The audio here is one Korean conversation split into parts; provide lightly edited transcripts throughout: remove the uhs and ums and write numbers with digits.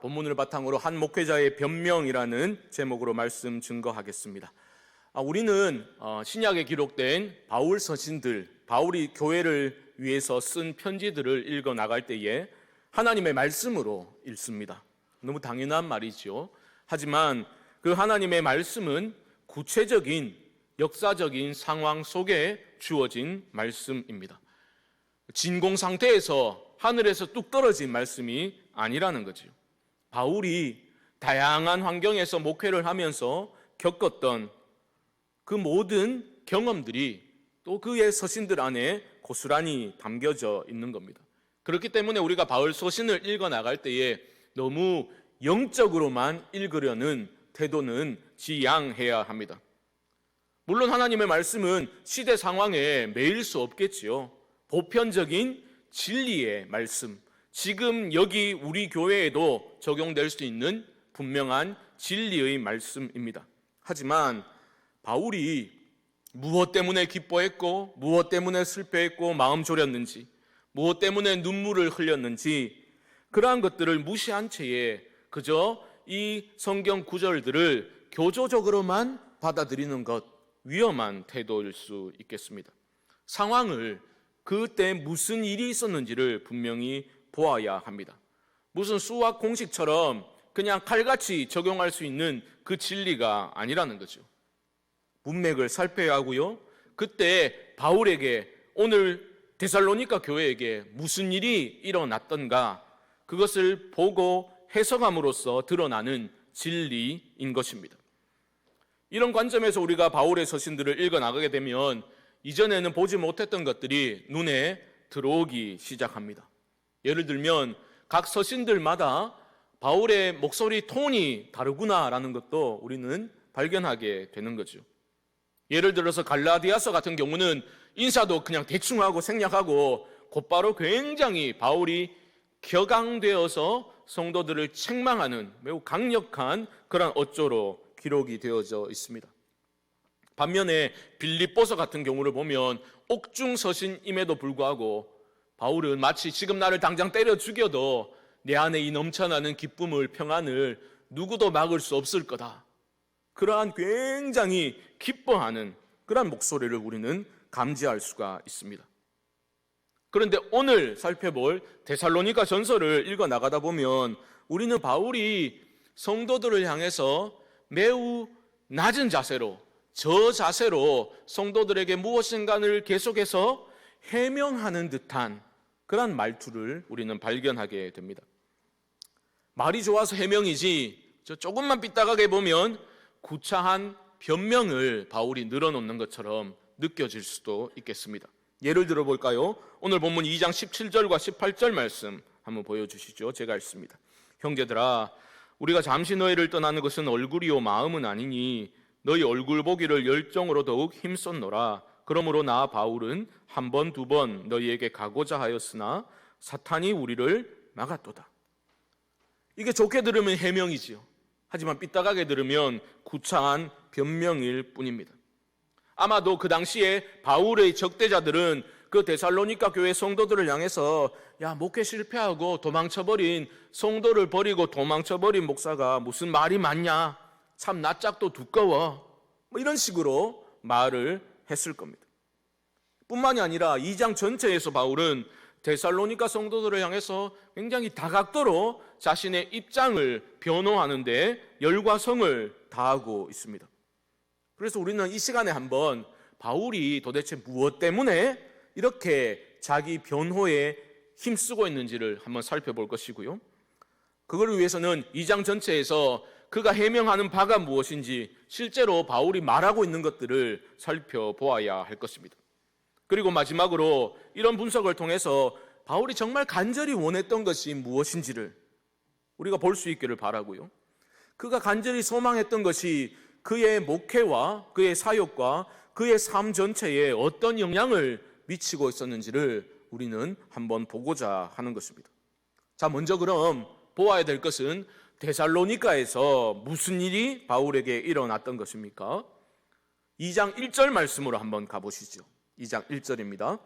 본문을 바탕으로 한 목회자의 변명이라는 제목으로 말씀 증거하겠습니다. 우리는 신약에 기록된 바울 서신들, 바울이 교회를 위해서 쓴 편지들을 읽어 나갈 때에 하나님의 말씀으로 읽습니다. 너무 당연한 말이죠. 하지만 그 하나님의 말씀은 구체적인 역사적인 상황 속에 주어진 말씀입니다. 진공 상태에서 하늘에서 뚝 떨어진 말씀이 아니라는 거죠. 바울이 다양한 환경에서 목회를 하면서 겪었던 그 모든 경험들이 또 그의 서신들 안에 고스란히 담겨져 있는 겁니다. 그렇기 때문에 우리가 바울 서신을 읽어 나갈 때에 너무 영적으로만 읽으려는 태도는 지양해야 합니다. 물론 하나님의 말씀은 시대 상황에 매일 수 없겠지요. 보편적인 진리의 말씀, 지금 여기 우리 교회에도 적용될 수 있는 분명한 진리의 말씀입니다. 하지만 바울이 무엇 때문에 기뻐했고 무엇 때문에 슬퍼했고 마음 졸였는지, 무엇 때문에 눈물을 흘렸는지, 그러한 것들을 무시한 채에 그저 이 성경 구절들을 교조적으로만 받아들이는 것, 위험한 태도일 수 있겠습니다. 상황을, 그때 무슨 일이 있었는지를 분명히 보아야 합니다. 무슨 수학 공식처럼 그냥 칼같이 적용할 수 있는 그 진리가 아니라는 거죠. 문맥을 살펴야 하고요, 그때 바울에게, 오늘 데살로니가 교회에게 무슨 일이 일어났던가, 그것을 보고 해석함으로써 드러나는 진리인 것입니다. 이런 관점에서 우리가 바울의 서신들을 읽어 나가게 되면 이전에는 보지 못했던 것들이 눈에 들어오기 시작합니다. 예를 들면 각 서신들마다 바울의 목소리 톤이 다르구나라는 것도 우리는 발견하게 되는 거죠. 예를 들어서 갈라디아서 같은 경우는 인사도 그냥 대충 하고 생략하고 곧바로 굉장히 바울이 격앙되어서 성도들을 책망하는 매우 강력한 그런 어조로 기록이 되어져 있습니다. 반면에 빌립보서 같은 경우를 보면 옥중 서신임에도 불구하고 바울은 마치 지금 나를 당장 때려 죽여도 내 안에 이 넘쳐나는 기쁨을, 평안을 누구도 막을 수 없을 거다, 그러한 굉장히 기뻐하는 그러한 목소리를 우리는 감지할 수가 있습니다. 그런데 오늘 살펴볼 데살로니가 전서를 읽어 나가다 보면 우리는 바울이 성도들을 향해서 매우 낮은 자세로, 저자세로 성도들에게 무엇인가를 계속해서 해명하는 듯한 그런 말투를 우리는 발견하게 됩니다. 말이 좋아서 해명이지 조금만 삐딱하게 보면 구차한 변명을 바울이 늘어놓는 것처럼 느껴질 수도 있겠습니다. 예를 들어 볼까요? 오늘 본문 2장 17절과 18절 말씀 한번 보여주시죠. 제가 읽습니다. 형제들아, 우리가 잠시 너희를 떠나는 것은 얼굴이요 마음은 아니니 너희 얼굴 보기를 열정으로 더욱 힘썼노라. 그러므로 나 바울은 한 번, 두 번 너희에게 가고자 하였으나 사탄이 우리를 막았도다. 이게 좋게 들으면 해명이지요. 하지만 삐딱하게 들으면 구차한 변명일 뿐입니다. 아마도 그 당시에 바울의 적대자들은 그 데살로니가 교회 성도들을 향해서 목회 실패하고 도망쳐버린, 성도를 버리고 도망쳐버린 목사가 무슨 말이 많냐, 참 낯짝도 두꺼워, 이런 식으로 말을 했을 겁니다. 뿐만이 아니라 2장 전체에서 바울은 데살로니가 성도들을 향해서 굉장히 다각도로 자신의 입장을 변호하는데 열과 성을 다하고 있습니다. 그래서 우리는 이 시간에 한번 바울이 도대체 무엇 때문에 이렇게 자기 변호에 힘쓰고 있는지를 한번 살펴볼 것이고요, 그걸 위해서는 2장 전체에서 그가 해명하는 바가 무엇인지 실제로 바울이 말하고 있는 것들을 살펴보아야 할 것입니다. 그리고 마지막으로 이런 분석을 통해서 바울이 정말 간절히 원했던 것이 무엇인지를 우리가 볼 수 있기를 바라고요, 그가 간절히 소망했던 것이 그의 목회와 그의 사역과 그의 삶 전체에 어떤 영향을 미치고 있었는지를 우리는 한번 보고자 하는 것입니다. 자, 먼저 그럼 보아야 될 것은 데살로니가에서 무슨 일이 바울에게 일어났던 것입니까? 2장 1절 말씀으로 한번 가보시죠. 2장 1절입니다.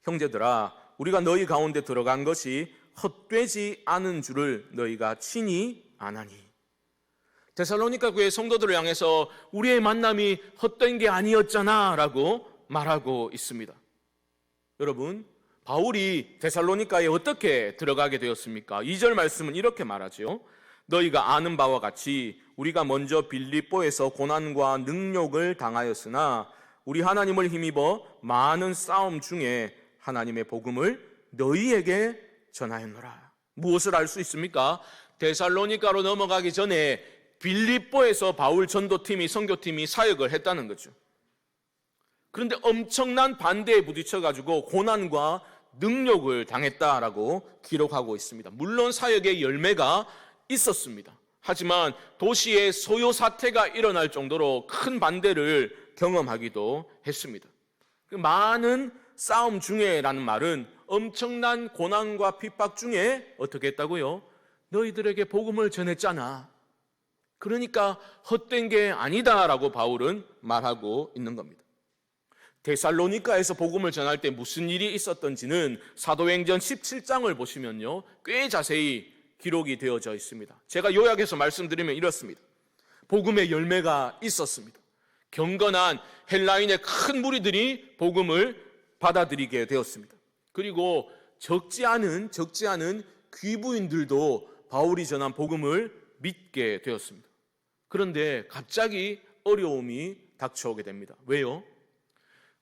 형제들아, 우리가 너희 가운데 들어간 것이 헛되지 않은 줄을 너희가 친히 아나니. 데살로니가 교회 성도들을 향해서 우리의 만남이 헛된 게 아니었잖아 라고 말하고 있습니다. 여러분, 바울이 데살로니가에 어떻게 들어가게 되었습니까? 2절 말씀은 이렇게 말하죠. 너희가 아는 바와 같이 우리가 먼저 빌립보에서 고난과 능욕을 당하였으나 우리 하나님을 힘입어 많은 싸움 중에 하나님의 복음을 너희에게 전하였노라. 무엇을 알 수 있습니까? 데살로니가로 넘어가기 전에 빌립보에서 바울 전도팀이, 선교팀이 사역을 했다는 거죠. 그런데 엄청난 반대에 부딪혀가지고 고난과 능욕을 당했다라고 기록하고 있습니다. 물론 사역의 열매가 있었습니다. 하지만 도시의 소요 사태가 일어날 정도로 큰 반대를 경험하기도 했습니다. 많은 싸움 중에라는 말은 엄청난 고난과 핍박 중에 어떻게 했다고요? 너희들에게 복음을 전했잖아. 그러니까 헛된 게 아니다라고 바울은 말하고 있는 겁니다. 데살로니가에서 복음을 전할 때 무슨 일이 있었던지는 사도행전 17장을 보시면요, 꽤 자세히 기록이 되어져 있습니다. 제가 요약해서 말씀드리면 이렇습니다. 복음의 열매가 있었습니다. 경건한 헬라인의 큰 무리들이 복음을 받아들이게 되었습니다. 그리고 적지 않은 귀부인들도 바울이 전한 복음을 믿게 되었습니다. 그런데 갑자기 어려움이 닥쳐오게 됩니다. 왜요?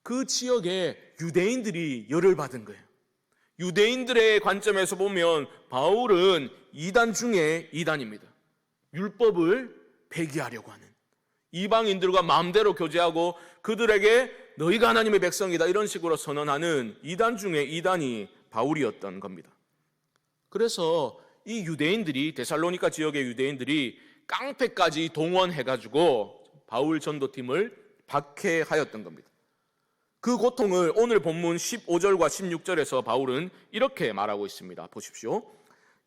그 지역에 유대인들이 열을 받은 거예요. 유대인들의 관점에서 보면 바울은 이단 중에 이단입니다. 율법을 폐기하려고 하는, 이방인들과 마음대로 교제하고 그들에게 너희가 하나님의 백성이다 이런 식으로 선언하는 이단 중에 이단이 바울이었던 겁니다. 그래서 이 유대인들이, 데살로니가 지역의 유대인들이 깡패까지 동원해가지고 바울 전도팀을 박해하였던 겁니다. 그 고통을 오늘 본문 15절과 16절에서 바울은 이렇게 말하고 있습니다. 보십시오.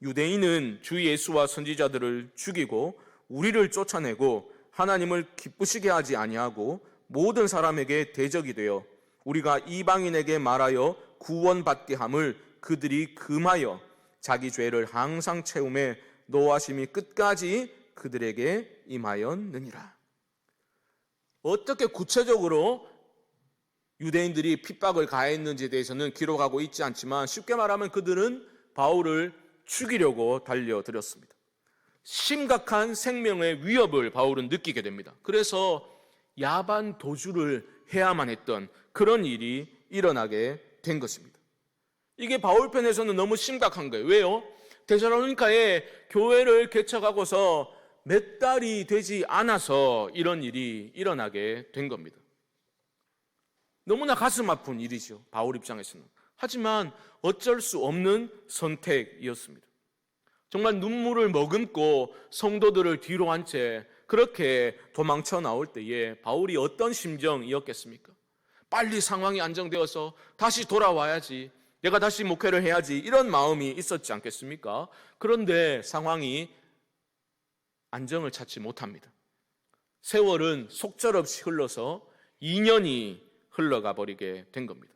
유대인은 주 예수와 선지자들을 죽이고 우리를 쫓아내고 하나님을 기쁘시게 하지 아니하고 모든 사람에게 대적이 되어 우리가 이방인에게 말하여 구원받게 함을 그들이 금하여 자기 죄를 항상 채움에 노하심이 끝까지 그들에게 임하였느니라. 어떻게 구체적으로 유대인들이 핍박을 가했는지에 대해서는 기록하고 있지 않지만 쉽게 말하면 그들은 바울을 죽이려고 달려들었습니다. 심각한 생명의 위협을 바울은 느끼게 됩니다. 그래서 야반 도주를 해야만 했던 그런 일이 일어나게 된 것입니다. 이게 바울 편에서는 너무 심각한 거예요. 왜요? 데살로니가에 교회를 개척하고서 몇 달이 되지 않아서 이런 일이 일어나게 된 겁니다. 너무나 가슴 아픈 일이죠, 바울 입장에서는. 하지만 어쩔 수 없는 선택이었습니다. 정말 눈물을 머금고 성도들을 뒤로 한 채 그렇게 도망쳐 나올 때에 바울이 어떤 심정이었겠습니까? 빨리 상황이 안정되어서 다시 돌아와야지, 내가 다시 목회를 해야지, 이런 마음이 있었지 않겠습니까? 그런데 상황이 안정을 찾지 못합니다. 세월은 속절없이 흘러서 2년이 흘러가 버리게 된 겁니다.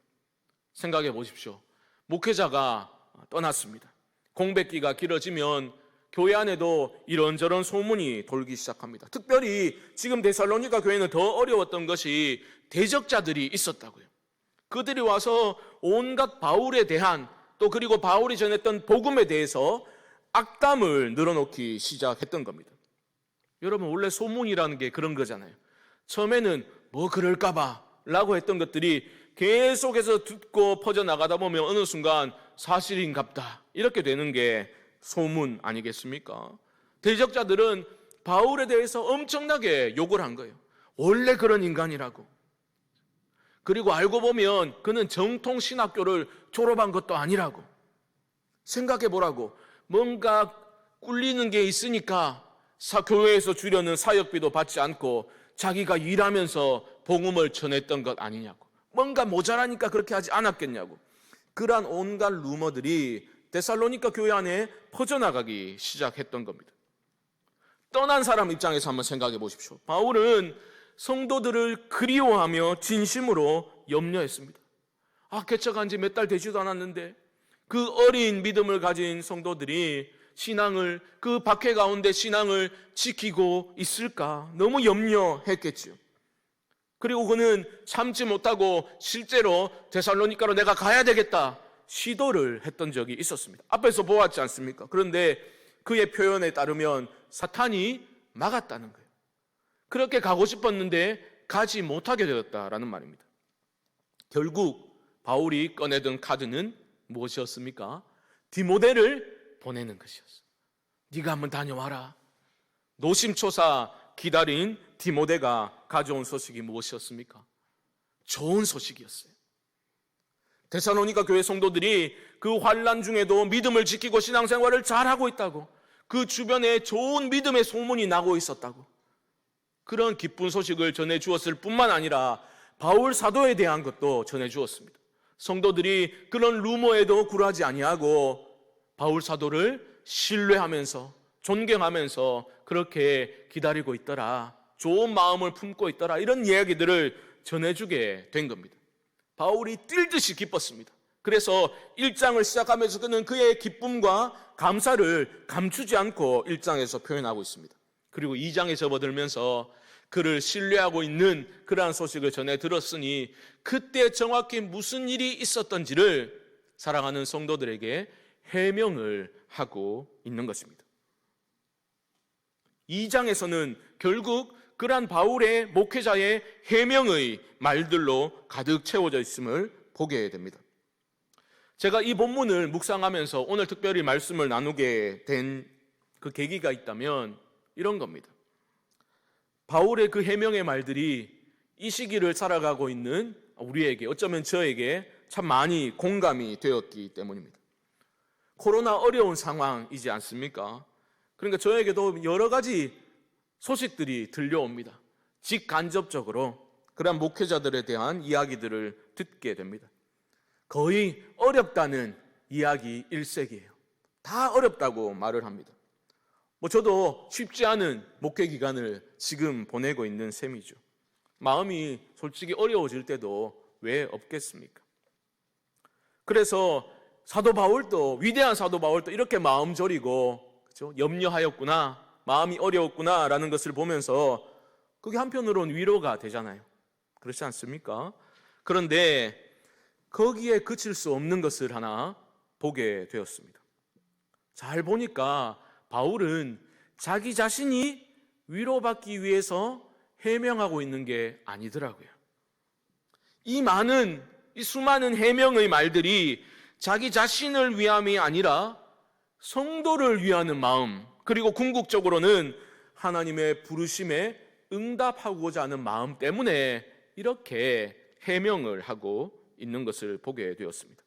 생각해 보십시오. 목회자가 떠났습니다. 공백기가 길어지면 교회 안에도 이런저런 소문이 돌기 시작합니다. 특별히 지금 데살로니가 교회는 더 어려웠던 것이 대적자들이 있었다고요. 그들이 와서 온갖 바울에 대한, 또 그리고 바울이 전했던 복음에 대해서 악담을 늘어놓기 시작했던 겁니다. 여러분, 원래 소문이라는 게 그런 거잖아요. 처음에는 뭐 그럴까봐 라고 했던 것들이 계속해서 듣고 퍼져나가다 보면 어느 순간 사실인갑다 이렇게 되는 게 소문 아니겠습니까? 대적자들은 바울에 대해서 엄청나게 욕을 한 거예요. 원래 그런 인간이라고. 그리고 알고 보면 그는 정통 신학교를 졸업한 것도 아니라고. 생각해 보라고. 뭔가 꿀리는 게 있으니까 교회에서 주려는 사역비도 받지 않고 자기가 일하면서 복음을 전했던 것 아니냐고. 뭔가 모자라니까 그렇게 하지 않았겠냐고. 그러한 온갖 루머들이 데살로니가 교회 안에 퍼져나가기 시작했던 겁니다. 떠난 사람 입장에서 한번 생각해 보십시오. 바울은 성도들을 그리워하며 진심으로 염려했습니다. 개척한 지 몇 달 되지도 않았는데 그 어린 믿음을 가진 성도들이 신앙을, 그 박해 가운데 신앙을 지키고 있을까 너무 염려했겠죠. 그리고 그는 참지 못하고 실제로 데살로니가로 내가 가야 되겠다 시도를 했던 적이 있었습니다. 앞에서 보았지 않습니까? 그런데 그의 표현에 따르면 사탄이 막았다는 거예요. 그렇게 가고 싶었는데 가지 못하게 되었다라는 말입니다. 결국 바울이 꺼내든 카드는 무엇이었습니까? 디모데를 보내는 것이었어요. 네가 한번 다녀와라. 노심초사 기다린 디모데가 가져온 소식이 무엇이었습니까? 좋은 소식이었어요. 데살로니가 교회 성도들이 그 환난 중에도 믿음을 지키고 신앙생활을 잘하고 있다고, 그 주변에 좋은 믿음의 소문이 나고 있었다고, 그런 기쁜 소식을 전해주었을 뿐만 아니라 바울 사도에 대한 것도 전해주었습니다. 성도들이 그런 루머에도 굴하지 아니하고 바울 사도를 신뢰하면서 존경하면서 그렇게 기다리고 있더라, 좋은 마음을 품고 있더라, 이런 이야기들을 전해주게 된 겁니다. 바울이 뛸 듯이 기뻤습니다. 그래서 1장을 시작하면서 그는 그의 기쁨과 감사를 감추지 않고 1장에서 표현하고 있습니다. 그리고 2장에 접어들면서 그를 신뢰하고 있는 그러한 소식을 전해 들었으니 그때 정확히 무슨 일이 있었던지를 사랑하는 성도들에게 해명을 하고 있는 것입니다. 2장에서는 결국 그러한 바울의 목회자의 해명의 말들로 가득 채워져 있음을 보게 됩니다. 제가 이 본문을 묵상하면서 오늘 특별히 말씀을 나누게 된 그 계기가 있다면 이런 겁니다. 바울의 그 해명의 말들이 이 시기를 살아가고 있는 우리에게, 어쩌면 저에게 참 많이 공감이 되었기 때문입니다. 코로나 어려운 상황이지 않습니까? 그러니까 저에게도 여러 가지 소식들이 들려옵니다. 직간접적으로 그런 목회자들에 대한 이야기들을 듣게 됩니다. 거의 어렵다는 이야기 일색이에요. 다 어렵다고 말을 합니다. 저도 쉽지 않은 목회 기간을 지금 보내고 있는 셈이죠. 마음이 솔직히 어려워질 때도 왜 없겠습니까? 그래서 사도 바울도, 위대한 사도 바울도 이렇게 마음 졸이고, 그렇죠? 염려하였구나, 마음이 어려웠구나 라는 것을 보면서 그게 한편으로는 위로가 되잖아요. 그렇지 않습니까? 그런데 거기에 그칠 수 없는 것을 하나 보게 되었습니다. 잘 보니까 바울은 자기 자신이 위로받기 위해서 해명하고 있는 게 아니더라고요. 이 수많은 해명의 말들이 자기 자신을 위함이 아니라 성도를 위하는 마음, 그리고 궁극적으로는 하나님의 부르심에 응답하고자 하는 마음 때문에 이렇게 해명을 하고 있는 것을 보게 되었습니다.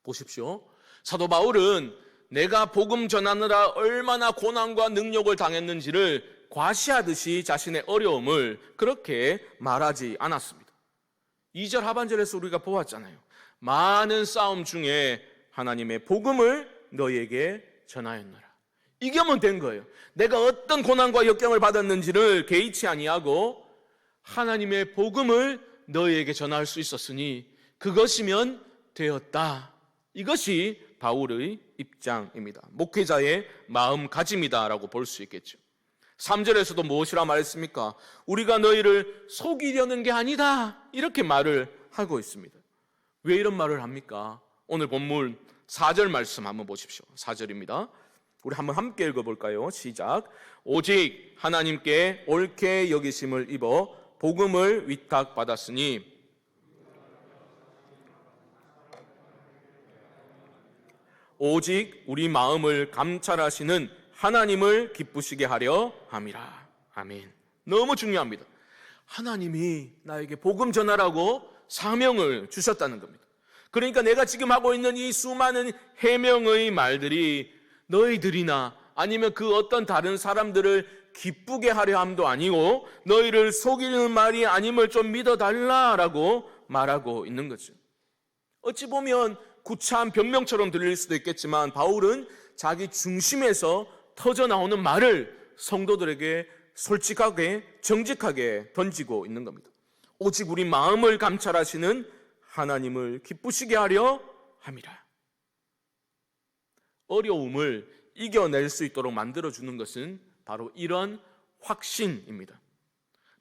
보십시오. 사도 바울은 내가 복음 전하느라 얼마나 고난과 능력을 당했는지를 과시하듯이 자신의 어려움을 그렇게 말하지 않았습니다. 2절 하반절에서 우리가 보았잖아요. 많은 싸움 중에 하나님의 복음을 너희에게 전하였노라. 이게 하면 된 거예요. 내가 어떤 고난과 역경을 받았는지를 개의치 아니하고 하나님의 복음을 너희에게 전할 수 있었으니 그것이면 되었다. 이것이 바울의 입장입니다. 목회자의 마음가짐이다라고 볼 수 있겠죠. 3절에서도 무엇이라 말했습니까? 우리가 너희를 속이려는 게 아니다, 이렇게 말을 하고 있습니다. 왜 이런 말을 합니까? 오늘 본문 4절 말씀 한번 보십시오. 4절입니다. 우리 한번 함께 읽어볼까요? 시작. 오직 하나님께 옳게 여기심을 입어 복음을 위탁받았으니 오직 우리 마음을 감찰하시는 하나님을 기쁘시게 하려 함이라. 아멘. 너무 중요합니다. 하나님이 나에게 복음 전하라고 사명을 주셨다는 겁니다. 그러니까 내가 지금 하고 있는 이 수많은 해명의 말들이 너희들이나 아니면 그 어떤 다른 사람들을 기쁘게 하려 함도 아니고 너희를 속이는 말이 아님을 좀 믿어달라라고 말하고 있는 거죠. 어찌 보면 구차한 변명처럼 들릴 수도 있겠지만 바울은 자기 중심에서 터져 나오는 말을 성도들에게 솔직하게 정직하게 던지고 있는 겁니다. 오직 우리 마음을 감찰하시는 하나님을 기쁘시게 하려 함이라. 어려움을 이겨낼 수 있도록 만들어주는 것은 바로 이런 확신입니다.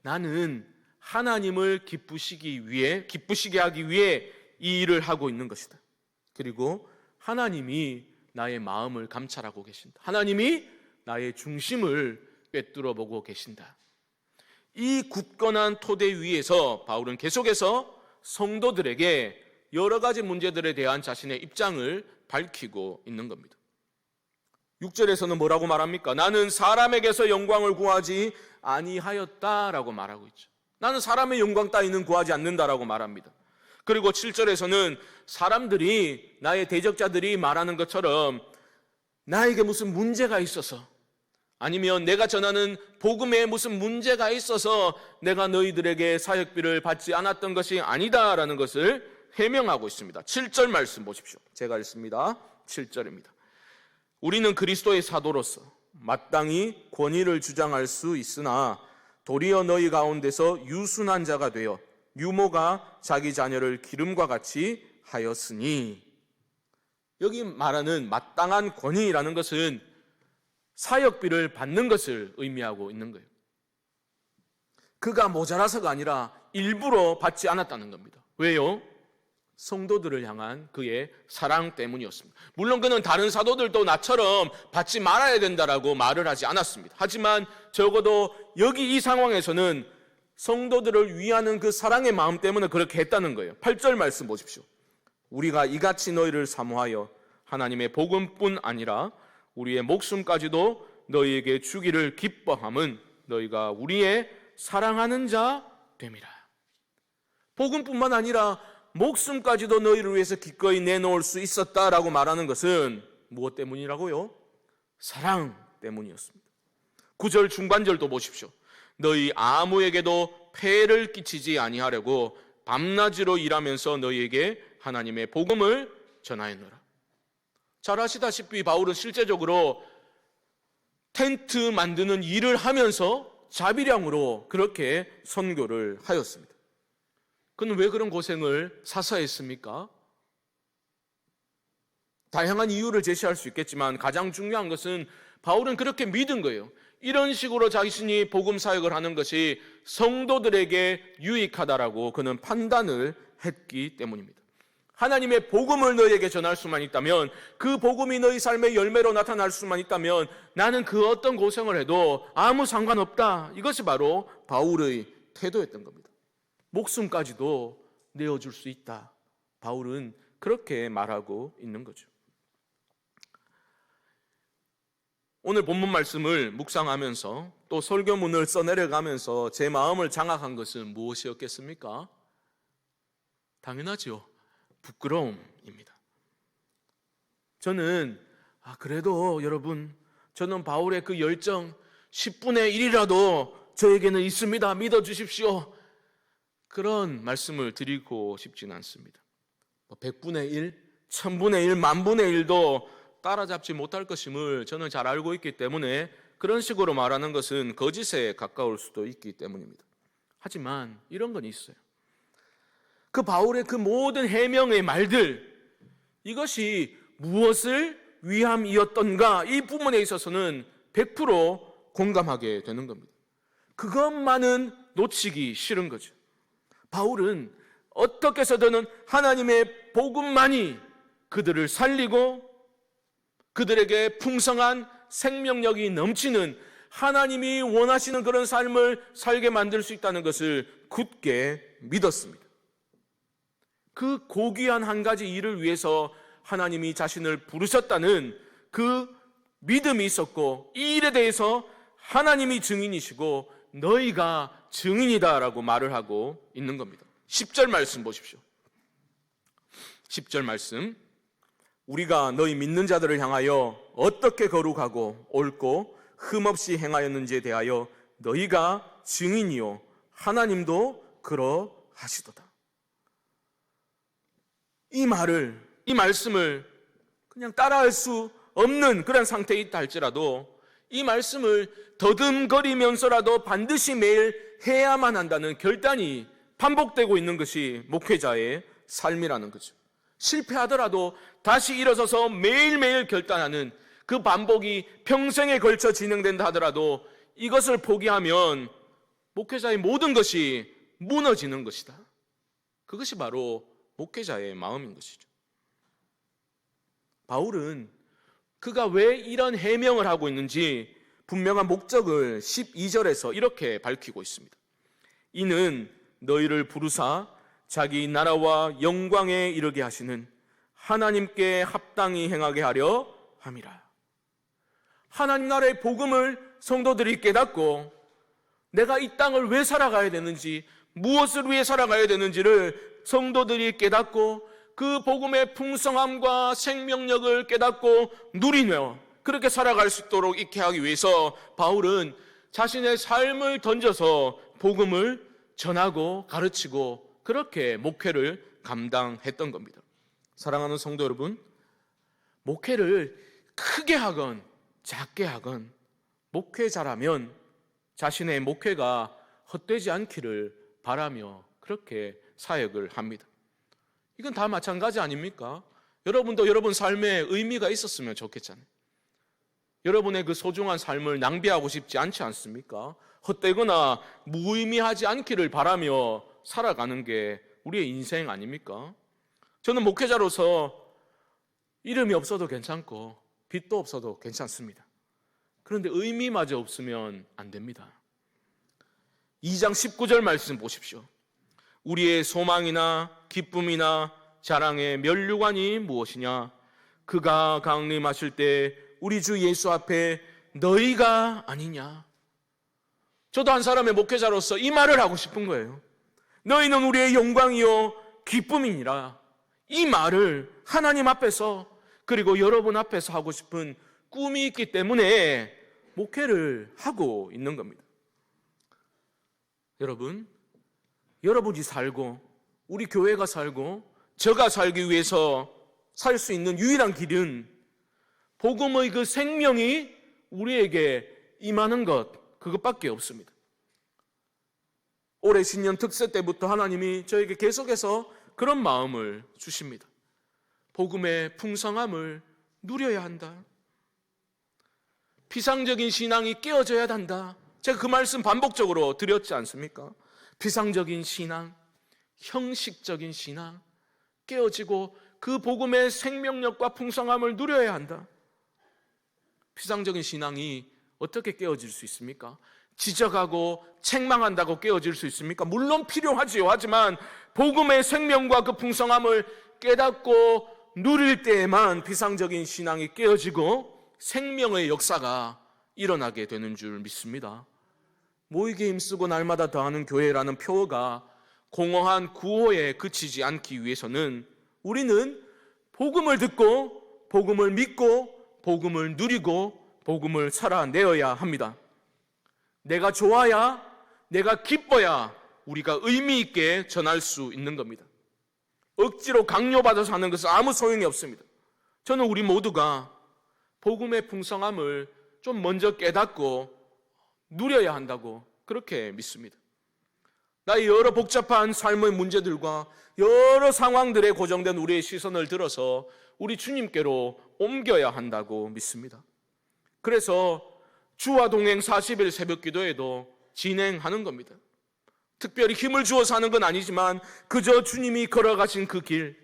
나는 하나님을 기쁘시게 하기 위해 이 일을 하고 있는 것이다. 그리고 하나님이 나의 마음을 감찰하고 계신다. 하나님이 나의 중심을 꿰뚫어 보고 계신다. 이 굳건한 토대 위에서 바울은 계속해서 성도들에게 여러 가지 문제들에 대한 자신의 입장을 밝히고 있는 겁니다. 6절에서는 뭐라고 말합니까? 나는 사람에게서 영광을 구하지 아니하였다라고 말하고 있죠. 나는 사람의 영광 따위는 구하지 않는다라고 말합니다. 그리고 7절에서는 사람들이, 나의 대적자들이 말하는 것처럼 나에게 무슨 문제가 있어서, 아니면 내가 전하는 복음에 무슨 문제가 있어서 내가 너희들에게 사역비를 받지 않았던 것이 아니다라는 것을 해명하고 있습니다. 7절 말씀 보십시오. 제가 읽습니다. 7절입니다. 우리는 그리스도의 사도로서 마땅히 권위를 주장할 수 있으나 도리어 너희 가운데서 유순한 자가 되어 유모가 자기 자녀를 기름과 같이 하였으니, 여기 말하는 마땅한 권위라는 것은 사역비를 받는 것을 의미하고 있는 거예요. 그가 모자라서가 아니라 일부러 받지 않았다는 겁니다. 왜요? 성도들을 향한 그의 사랑 때문이었습니다. 물론 그는 다른 사도들도 나처럼 받지 말아야 된다라고 말을 하지 않았습니다. 하지만 적어도 여기 이 상황에서는 성도들을 위하는 그 사랑의 마음 때문에 그렇게 했다는 거예요. 8절 말씀 보십시오. 우리가 이같이 너희를 사모하여 하나님의 복음뿐 아니라 우리의 목숨까지도 너희에게 주기를 기뻐함은 너희가 우리의 사랑하는 자 됨이라. 복음뿐만 아니라 목숨까지도 너희를 위해서 기꺼이 내놓을 수 있었다라고 말하는 것은 무엇 때문이라고요? 사랑 때문이었습니다. 9절 중반절도 보십시오. 너희 아무에게도 폐를 끼치지 아니하려고 밤낮으로 일하면서 너희에게 하나님의 복음을 전하였노라. 잘 아시다시피 바울은 실제적으로 텐트 만드는 일을 하면서 자비량으로 그렇게 선교를 하였습니다. 그는 왜 그런 고생을 사서 했습니까? 다양한 이유를 제시할 수 있겠지만 가장 중요한 것은 바울은 그렇게 믿은 거예요. 이런 식으로 자신이 복음 사역을 하는 것이 성도들에게 유익하다라고 그는 판단을 했기 때문입니다. 하나님의 복음을 너희에게 전할 수만 있다면, 그 복음이 너희 삶의 열매로 나타날 수만 있다면 나는 그 어떤 고생을 해도 아무 상관없다. 이것이 바로 바울의 태도였던 겁니다. 목숨까지도 내어줄 수 있다. 바울은 그렇게 말하고 있는 거죠. 오늘 본문 말씀을 묵상하면서 또 설교문을 써내려가면서 제 마음을 장악한 것은 무엇이었겠습니까? 당연하죠. 부끄러움입니다. 저는 그래도 여러분, 저는 바울의 그 열정 10분의 1이라도 저에게는 있습니다. 믿어주십시오. 그런 말씀을 드리고 싶지는 않습니다. 100분의 1, 1000분의 1, 만분의 1도 따라잡지 못할 것임을 저는 잘 알고 있기 때문에 그런 식으로 말하는 것은 거짓에 가까울 수도 있기 때문입니다. 하지만 이런 건 있어요. 그 바울의 그 모든 해명의 말들, 이것이 무엇을 위함이었던가, 이 부분에 있어서는 100% 공감하게 되는 겁니다. 그것만은 놓치기 싫은 거죠. 바울은 어떻게 해서든 하나님의 복음만이 그들을 살리고 그들에게 풍성한 생명력이 넘치는, 하나님이 원하시는 그런 삶을 살게 만들 수 있다는 것을 굳게 믿었습니다. 그 고귀한 한 가지 일을 위해서 하나님이 자신을 부르셨다는 그 믿음이 있었고, 이 일에 대해서 하나님이 증인이시고 너희가 증인이다라고 말을 하고 있는 겁니다. 10절 말씀 보십시오. 10절 말씀. 우리가 너희 믿는 자들을 향하여 어떻게 거룩하고 옳고 흠없이 행하였는지에 대하여 너희가 증인이요 하나님도 그러하시도다. 이 말씀을 그냥 따라할 수 없는 그런 상태에 있다 할지라도 이 말씀을 더듬거리면서라도 반드시 매일 해야만 한다는 결단이 반복되고 있는 것이 목회자의 삶이라는 거죠. 실패하더라도 다시 일어서서 매일매일 결단하는 그 반복이 평생에 걸쳐 진행된다 하더라도 이것을 포기하면 목회자의 모든 것이 무너지는 것이다. 그것이 바로 목회자의 마음인 것이죠. 바울은 그가 왜 이런 해명을 하고 있는지 분명한 목적을 12절에서 이렇게 밝히고 있습니다. 이는 너희를 부르사 자기 나라와 영광에 이르게 하시는 하나님께 합당히 행하게 하려 함이라. 하나님 나라의 복음을 성도들이 깨닫고 내가 이 땅을 왜 살아가야 되는지, 무엇을 위해 살아가야 되는지를 성도들이 깨닫고 그 복음의 풍성함과 생명력을 깨닫고 누리며 그렇게 살아갈 수 있도록 있게 하기 위해서 바울은 자신의 삶을 던져서 복음을 전하고 가르치고 그렇게 목회를 감당했던 겁니다. 사랑하는 성도 여러분, 목회를 크게 하건 작게 하건 목회자라면 자신의 목회가 헛되지 않기를 바라며 그렇게 사역을 합니다. 이건 다 마찬가지 아닙니까? 여러분도 여러분 삶에 의미가 있었으면 좋겠잖아요. 여러분의 그 소중한 삶을 낭비하고 싶지 않지 않습니까? 헛되거나 무의미하지 않기를 바라며 살아가는 게 우리의 인생 아닙니까? 저는 목회자로서 이름이 없어도 괜찮고 빚도 없어도 괜찮습니다. 그런데 의미마저 없으면 안 됩니다. 2장 19절 말씀 보십시오. 우리의 소망이나 기쁨이나 자랑의 면류관이 무엇이냐? 그가 강림하실 때 우리 주 예수 앞에 너희가 아니냐? 저도 한 사람의 목회자로서 이 말을 하고 싶은 거예요. 너희는 우리의 영광이요 기쁨이니라. 이 말을 하나님 앞에서 그리고 여러분 앞에서 하고 싶은 꿈이 있기 때문에 목회를 하고 있는 겁니다. 여러분, 여러분이 살고 우리 교회가 살고 저가 살기 위해서 살 수 있는 유일한 길은 복음의 그 생명이 우리에게 임하는 것, 그것밖에 없습니다. 올해 신년 특세 때부터 하나님이 저에게 계속해서 그런 마음을 주십니다. 복음의 풍성함을 누려야 한다. 피상적인 신앙이 깨어져야 한다. 제가 그 말씀 반복적으로 드렸지 않습니까? 피상적인 신앙, 형식적인 신앙, 깨어지고 그 복음의 생명력과 풍성함을 누려야 한다. 피상적인 신앙이 어떻게 깨어질 수 있습니까? 지적하고 책망한다고 깨어질 수 있습니까? 물론 필요하지요. 하지만 복음의 생명과 그 풍성함을 깨닫고 누릴 때에만 피상적인 신앙이 깨어지고 생명의 역사가 일어나게 되는 줄 믿습니다. 모이게 힘쓰고 날마다 더하는 교회라는 표어가 공허한 구호에 그치지 않기 위해서는 우리는 복음을 듣고 복음을 믿고 복음을 누리고 복음을 살아내어야 합니다. 내가 좋아야, 내가 기뻐야 우리가 의미 있게 전할 수 있는 겁니다. 억지로 강요받아서 하는 것은 아무 소용이 없습니다. 저는 우리 모두가 복음의 풍성함을 좀 먼저 깨닫고 누려야 한다고 그렇게 믿습니다. 나의 여러 복잡한 삶의 문제들과 여러 상황들에 고정된 우리의 시선을 들어서 우리 주님께로 옮겨야 한다고 믿습니다. 그래서 주와 동행 40일 새벽 기도에도 진행하는 겁니다. 특별히 힘을 주어서 하는 건 아니지만 그저 주님이 걸어가신 그 길,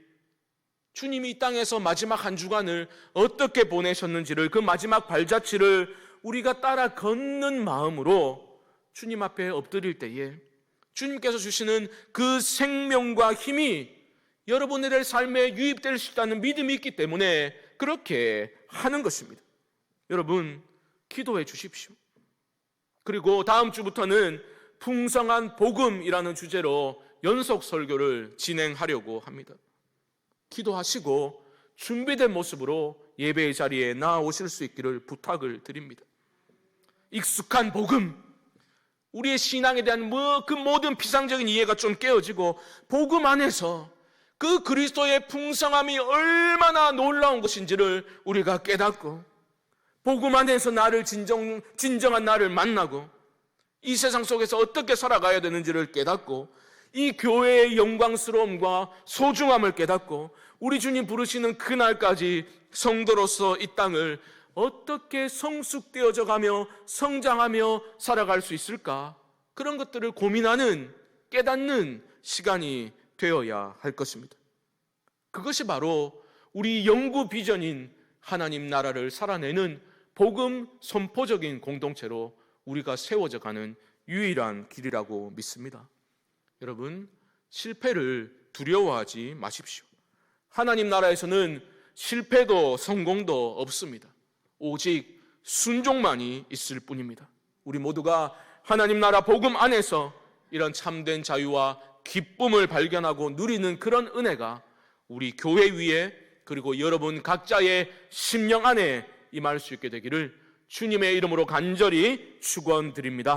주님이 이 땅에서 마지막 한 주간을 어떻게 보내셨는지를 그 마지막 발자취를 우리가 따라 걷는 마음으로 주님 앞에 엎드릴 때에 주님께서 주시는 그 생명과 힘이 여러분들의 삶에 유입될 수 있다는 믿음이 있기 때문에 그렇게 하는 것입니다. 여러분, 기도해 주십시오. 그리고 다음 주부터는 풍성한 복음이라는 주제로 연속 설교를 진행하려고 합니다. 기도하시고 준비된 모습으로 예배의 자리에 나오실 수 있기를 부탁을 드립니다. 익숙한 복음, 우리의 신앙에 대한 그 모든 피상적인 이해가 좀 깨어지고 복음 안에서 그 그리스도의 풍성함이 얼마나 놀라운 것인지를 우리가 깨닫고 복음 안에서 나를 진정한 나를 만나고 이 세상 속에서 어떻게 살아가야 되는지를 깨닫고 이 교회의 영광스러움과 소중함을 깨닫고 우리 주님 부르시는 그날까지 성도로서 이 땅을 어떻게 성숙되어져 가며 성장하며 살아갈 수 있을까? 그런 것들을 고민하는, 깨닫는 시간이 되어야 할 것입니다. 그것이 바로 우리 영구 비전인 하나님 나라를 살아내는 복음 선포적인 공동체로 우리가 세워져 가는 유일한 길이라고 믿습니다. 여러분, 실패를 두려워하지 마십시오. 하나님 나라에서는 실패도 성공도 없습니다. 오직 순종만이 있을 뿐입니다. 우리 모두가 하나님 나라 복음 안에서 이런 참된 자유와 기쁨을 발견하고 누리는 그런 은혜가 우리 교회 위에 그리고 여러분 각자의 심령 안에 임할 수 있게 되기를 주님의 이름으로 간절히 축원드립니다.